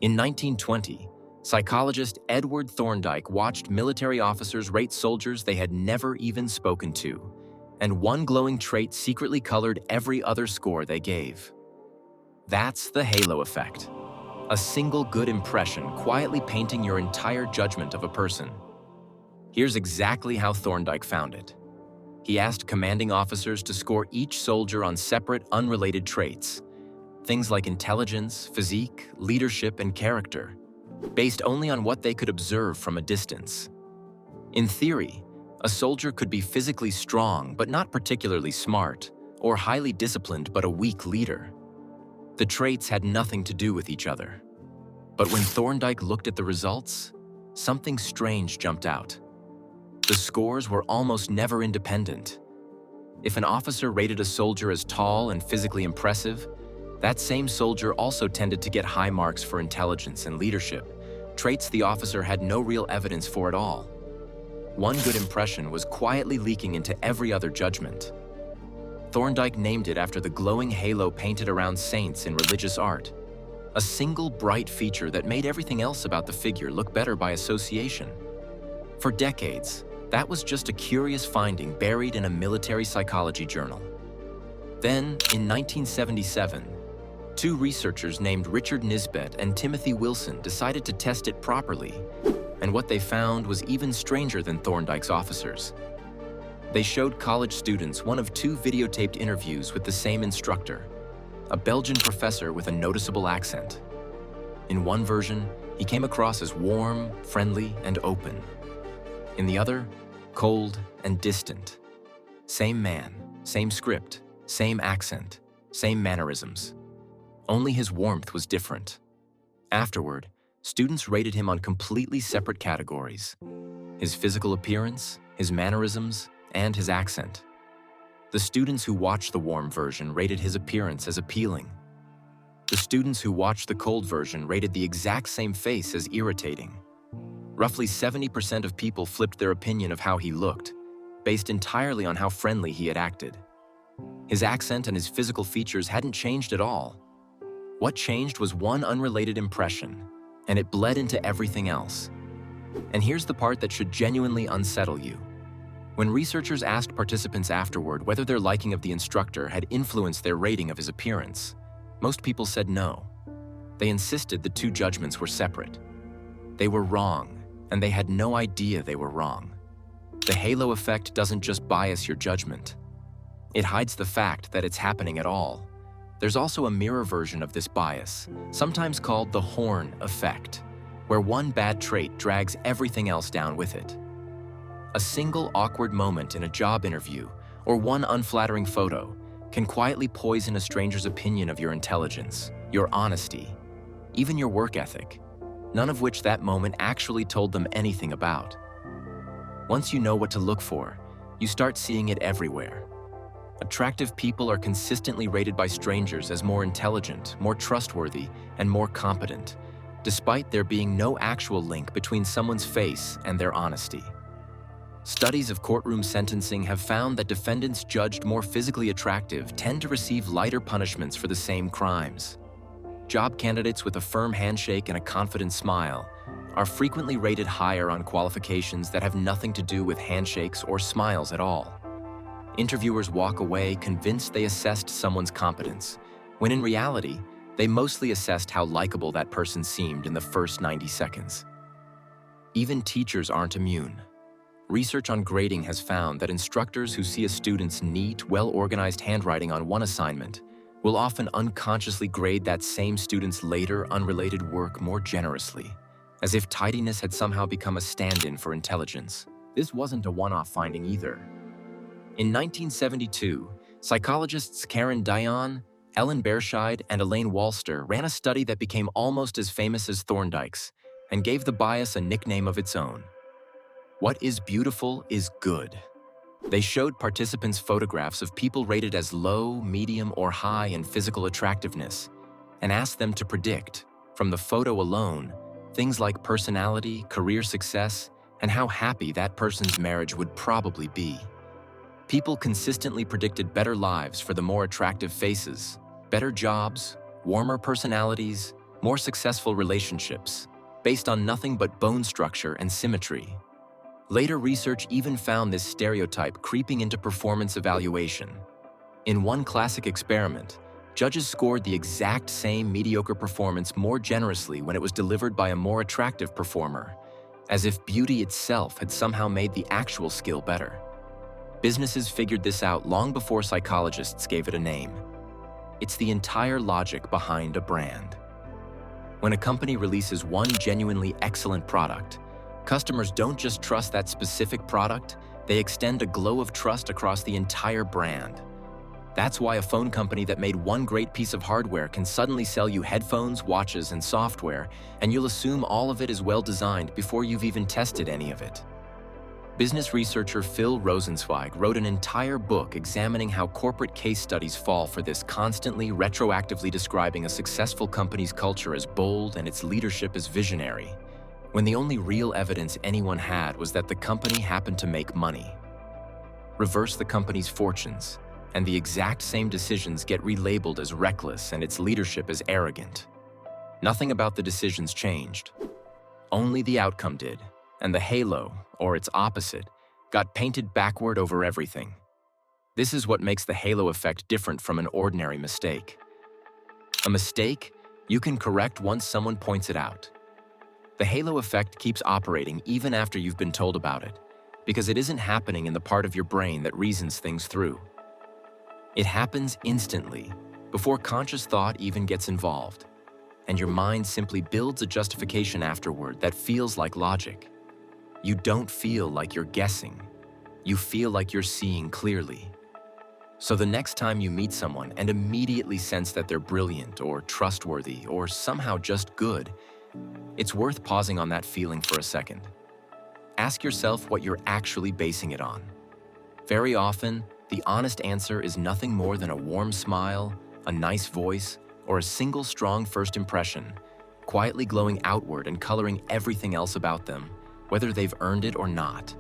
In 1920, psychologist Edward Thorndike watched military officers rate soldiers they had never even spoken to, and one glowing trait secretly colored every other score they gave. That's the halo effect. A single good impression quietly painting your entire judgment of a person. Here's exactly how Thorndike found it. He asked commanding officers to score each soldier on separate, unrelated traits, things like intelligence, physique, leadership, and character, based only on what they could observe from a distance. In theory, a soldier could be physically strong but not particularly smart, or highly disciplined but a weak leader. The traits had nothing to do with each other. But when Thorndike looked at the results, something strange jumped out. The scores were almost never independent. If an officer rated a soldier as tall and physically impressive, that same soldier also tended to get high marks for intelligence and leadership, traits the officer had no real evidence for at all. One good impression was quietly leaking into every other judgment. Thorndike named it after the glowing halo painted around saints in religious art, a single bright feature that made everything else about the figure look better by association. For decades, that was just a curious finding buried in a military psychology journal. Then, in 1977, two researchers named Richard Nisbett and Timothy Wilson decided to test it properly, and what they found was even stranger than Thorndike's officers. They showed college students one of two videotaped interviews with the same instructor, a Belgian professor with a noticeable accent. In one version, he came across as warm, friendly, and open. In the other, cold and distant. Same man, same script, same accent, same mannerisms. Only his warmth was different. Afterward, students rated him on completely separate categories: his physical appearance, his mannerisms, and his accent. The students who watched the warm version rated his appearance as appealing. The students who watched the cold version rated the exact same face as irritating. Roughly 70% of people flipped their opinion of how he looked, based entirely on how friendly he had acted. His accent and his physical features hadn't changed at all. What changed was one unrelated impression, and it bled into everything else. And here's the part that should genuinely unsettle you. When researchers asked participants afterward whether their liking of the instructor had influenced their rating of his appearance, most people said no. They insisted the two judgments were separate. They were wrong, and they had no idea they were wrong. The halo effect doesn't just bias your judgment. It hides the fact that it's happening at all. There's also a mirror version of this bias, sometimes called the horn effect, where one bad trait drags everything else down with it. A single awkward moment in a job interview or one unflattering photo can quietly poison a stranger's opinion of your intelligence, your honesty, even your work ethic, none of which that moment actually told them anything about. Once you know what to look for, you start seeing it everywhere. Attractive people are consistently rated by strangers as more intelligent, more trustworthy, and more competent, despite there being no actual link between someone's face and their honesty. Studies of courtroom sentencing have found that defendants judged more physically attractive tend to receive lighter punishments for the same crimes. Job candidates with a firm handshake and a confident smile are frequently rated higher on qualifications that have nothing to do with handshakes or smiles at all. Interviewers walk away convinced they assessed someone's competence, when in reality, they mostly assessed how likable that person seemed in the first 90 seconds. Even teachers aren't immune. Research on grading has found that instructors who see a student's neat, well-organized handwriting on one assignment will often unconsciously grade that same student's later, unrelated work more generously, as if tidiness had somehow become a stand-in for intelligence. This wasn't a one-off finding either. In 1972, psychologists Karen Dion, Ellen Berscheid, and Elaine Walster ran a study that became almost as famous as Thorndike's and gave the bias a nickname of its own. What is beautiful is good. They showed participants photographs of people rated as low, medium, or high in physical attractiveness and asked them to predict, from the photo alone, things like personality, career success, and how happy that person's marriage would probably be. People consistently predicted better lives for the more attractive faces, better jobs, warmer personalities, more successful relationships, based on nothing but bone structure and symmetry. Later research even found this stereotype creeping into performance evaluation. In one classic experiment, judges scored the exact same mediocre performance more generously when it was delivered by a more attractive performer, as if beauty itself had somehow made the actual skill better. Businesses figured this out long before psychologists gave it a name. It's the entire logic behind a brand. When a company releases one genuinely excellent product, customers don't just trust that specific product, they extend a glow of trust across the entire brand. That's why a phone company that made one great piece of hardware can suddenly sell you headphones, watches, and software, and you'll assume all of it is well designed before you've even tested any of it. Business researcher Phil Rosenzweig wrote an entire book examining how corporate case studies fall for this, constantly retroactively describing a successful company's culture as bold and its leadership as visionary, when the only real evidence anyone had was that the company happened to make money. Reverse the company's fortunes, and the exact same decisions get relabeled as reckless and its leadership as arrogant. Nothing about the decisions changed. Only the outcome did, and the halo, or its opposite, got painted backward over everything. This is what makes the halo effect different from an ordinary mistake. A mistake you can correct once someone points it out. The halo effect keeps operating even after you've been told about it, because it isn't happening in the part of your brain that reasons things through. It happens instantly, before conscious thought even gets involved, and your mind simply builds a justification afterward that feels like logic. You don't feel like you're guessing. You feel like you're seeing clearly. So the next time you meet someone and immediately sense that they're brilliant or trustworthy or somehow just good, it's worth pausing on that feeling for a second. Ask yourself what you're actually basing it on. Very often, the honest answer is nothing more than a warm smile, a nice voice, or a single strong first impression, quietly glowing outward and coloring everything else about them, whether they've earned it or not.